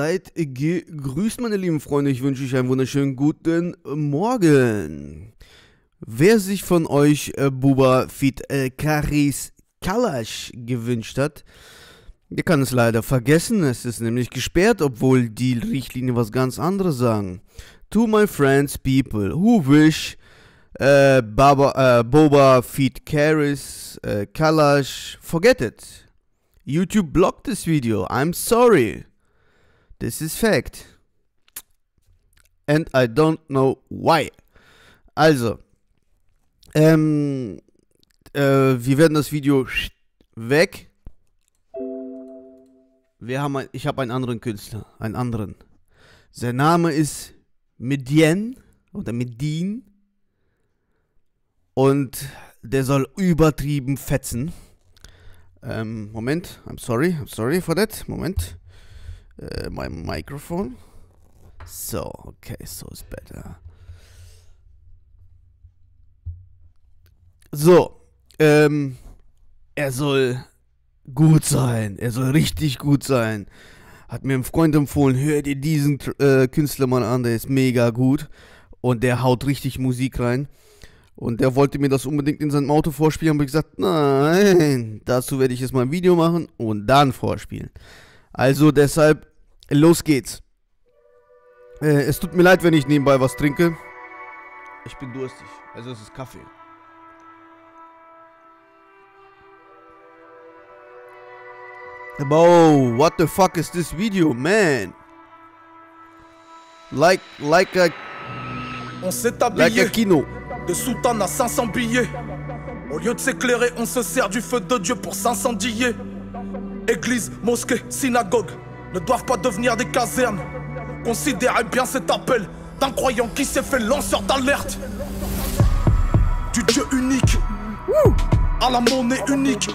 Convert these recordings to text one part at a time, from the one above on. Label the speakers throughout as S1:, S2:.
S1: Seid gegrüßt, meine lieben Freunde. Ich wünsche euch einen wunderschönen guten Morgen. Wer sich von euch Buba Feat Karis Kalash gewünscht hat, der kann es leider vergessen. Es ist nämlich gesperrt, obwohl die Richtlinien was ganz anderes sagen. To my friends, people who wish Boba Feat Karis Kalash, forget it. YouTube blocked this video. I'm sorry. This is fact. And I don't know why. Also, wir werden das Video weg. Ich habe einen anderen Künstler, einen anderen. Sein Name ist Medien oder Medin. Und der soll übertrieben fetzen. Moment, I'm sorry for that. Moment. My microphone. So, okay, so is better. So, er soll gut sein. Er soll richtig gut sein. Hat mir ein Freund empfohlen, hör dir diesen Künstler mal an, der ist mega gut. Und der haut richtig Musik rein. Und der wollte mir das unbedingt in seinem Auto vorspielen. Habe ich gesagt, nein, dazu werde ich jetzt mal ein Video machen und dann vorspielen. Also deshalb, los geht's. Es tut mir leid, wenn ich nebenbei was trinke. Ich bin durstig, also es ist Kaffee. Oh, what the fuck is this video, man? Like a kino.
S2: De soutane à 500 billets. Au lieu de s'éclairer, on se sert du feu de Dieu pour s'incendier. Église, mosquée, synagogue ne doivent pas devenir des casernes. Considérez bien cet appel d'un croyant qui s'est fait lanceur d'alerte. Du Dieu unique à la monnaie unique.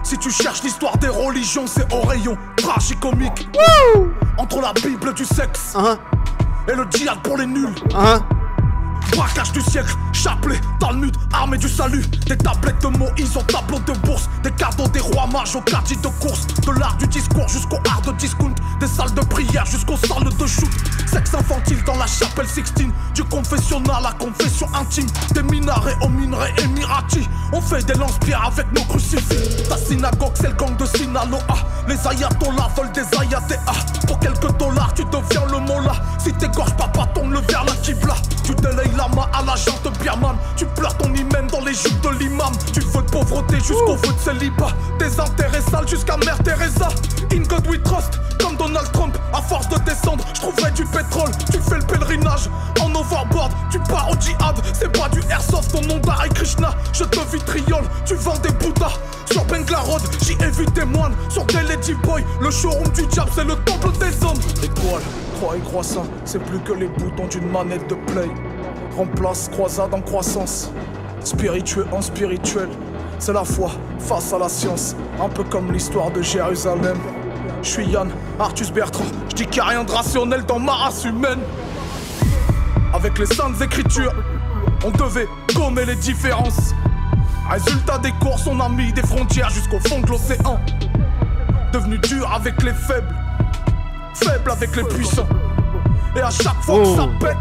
S2: Si tu cherches l'histoire des religions, c'est au rayon tragicomique. Entre la Bible du sexe et le djihad pour les nuls. Braquage du siècle, chapelet, Talmud, armée du salut. Des tablettes de Moïse au tableau de bourse. Des cadeaux des rois mages au caddie de course. De l'art du discours jusqu'au art de discount. Des salles de prière jusqu'aux salles de shoot. Sexe infantile dans la chapelle Sixtine. Du confessionnal à confession intime. Des minarets aux minerais émiratis. On fait des lance-pierres avec nos crucifix. Ta synagogue c'est le gang de Sinaloa. Les ayatollahs veulent des ayatea. Pour quelques dollars tu deviens le mollah. Si t'égorges papa tourne le vers la kibla. Tu délayes lama à la jante Birman. Tu pleures ton hymen dans les jupes de l'imam. Tu feu de pauvreté jusqu'au feu de célibat. Des intérêts sales jusqu'à Mère Teresa. In God we trust, comme Donald Trump. À force de descendre, je trouverai du pétrole. Tu fais le pèlerinage en overboard. Tu pars au djihad, c'est pas du airsoft. Ton nom d'Hare Krishna, je te vitriole. Tu vends des bouddhas sur Bengla Road. J'y ai vu des moines sur des Lady Boy. Le showroom du diable, c'est le temple des hommes. Étoile, croix et croissant, c'est plus que les boutons d'une manette de play. Remplace croisade en croissance, spiritueux en spirituel. C'est la foi face à la science, un peu comme l'histoire de Jérusalem. Je suis Yann Arthus Bertrand, je dis qu'il n'y a rien de rationnel dans ma race humaine. Avec les saintes écritures, on devait gommer les différences. Résultat des courses, on a mis des frontières jusqu'au fond de l'océan. Devenu dur avec les faibles, faible avec les puissants. Et à chaque fois que ça pète,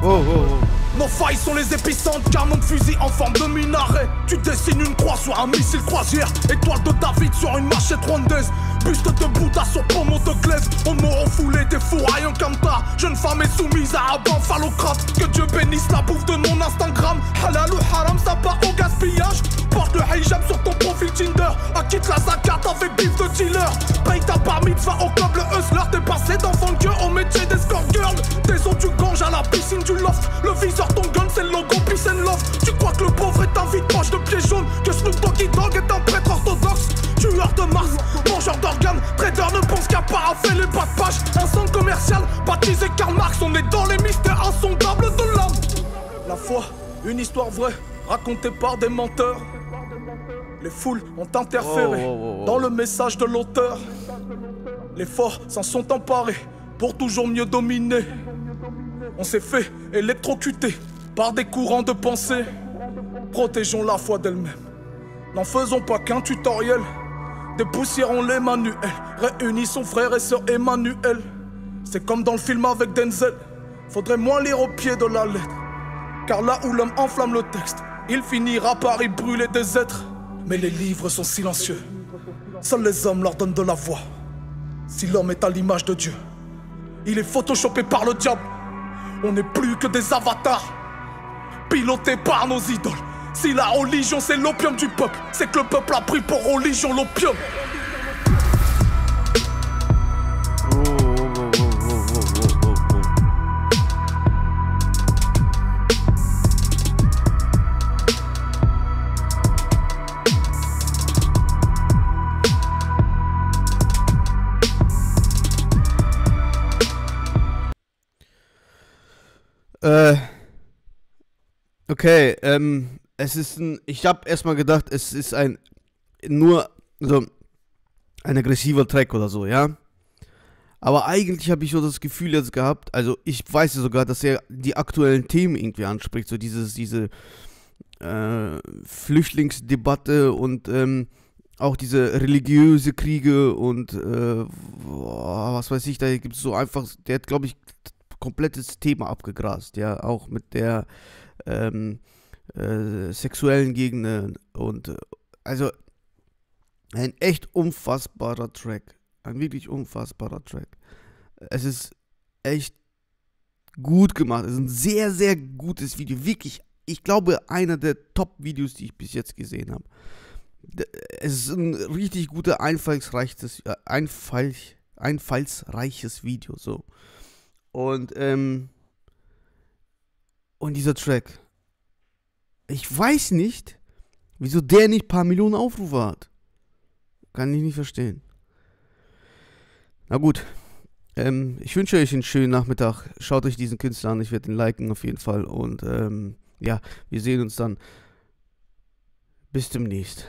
S2: nos failles sont les épicentres, canon de fusil en forme de minaret. Tu dessines une croix sur un missile croisière. Étoile de David sur une machette rwandaise. Buste de Bouddha sur pommeau de glaise. On m'aura foulé des fourrailles en camtar. Jeune femme est soumise à Abban phallocrate. Que Dieu bénisse la bouffe de mon Instagram. Halal ou haram, ça part au gaspillage. Porte le hijab sur ton profil Tinder. Acquitte la zakat avec bif de dealer. Paye ta bar mitzvah au club le hustler. T'es passé d'enfant de Dieu au métier d'escort girl. Des eaux du Gange à la piscine du loft. Le viseur ton gun c'est le logo Peace and Love. Tu crois que le pauvre est un vide poche de pieds jaunes. Que Snoop Doggy Dogg est un prêtre orthodoxe. Tueur de Mars, mangeur d'organes. Trader ne pense qu'à paraffer les bas de page. Un centre commercial baptisé Karl Marx. On est dans les mystères insondables de l'homme. La foi, une histoire vraie racontée par des menteurs. Les foules ont interféré dans le message de l'auteur. Les forts s'en sont emparés pour toujours mieux dominer. On s'est fait électrocuter par des courants de pensée. Protégeons la foi d'elle-même. N'en faisons pas qu'un tutoriel. Dépoussiérons les manuels. Réunissons frères et sœurs Emmanuel. C'est comme dans le film avec Denzel. Faudrait moins lire au pied de la lettre. Car là où l'homme enflamme le texte, il finira par y brûler des êtres. Mais les livres sont silencieux. Seuls les hommes leur donnent de la voix. Si l'homme est à l'image de Dieu, il est photoshopé par le diable. On n'est plus que des avatars, pilotés par nos idoles. Si la religion c'est l'opium du peuple, c'est que le peuple a pris pour religion l'opium.
S1: Okay, es ist ich habe erstmal gedacht, es ist nur so ein aggressiver Track oder so, ja. Aber eigentlich habe ich so das Gefühl jetzt gehabt, also ich weiß ja sogar, dass er die aktuellen Themen irgendwie anspricht, so diese Flüchtlingsdebatte und auch diese religiöse Kriege und was weiß ich, da gibt es so einfach, der hat, glaube ich, komplettes Thema abgegrast, ja, auch mit der sexuellen Gegner und also ein echt unfassbarer Track, ein wirklich unfassbarer Track. Es ist echt gut gemacht, es ist ein sehr, sehr gutes Video, wirklich, ich glaube, einer der Top-Videos, die ich bis jetzt gesehen habe. Es ist ein richtig guter, einfallsreiches Video, so. Und dieser Track, ich weiß nicht, wieso der nicht ein paar Millionen Aufrufe hat. Kann ich nicht verstehen. Na gut, ich wünsche euch einen schönen Nachmittag. Schaut euch diesen Künstler an, ich werde ihn liken auf jeden Fall. Und ja, wir sehen uns dann. Bis demnächst.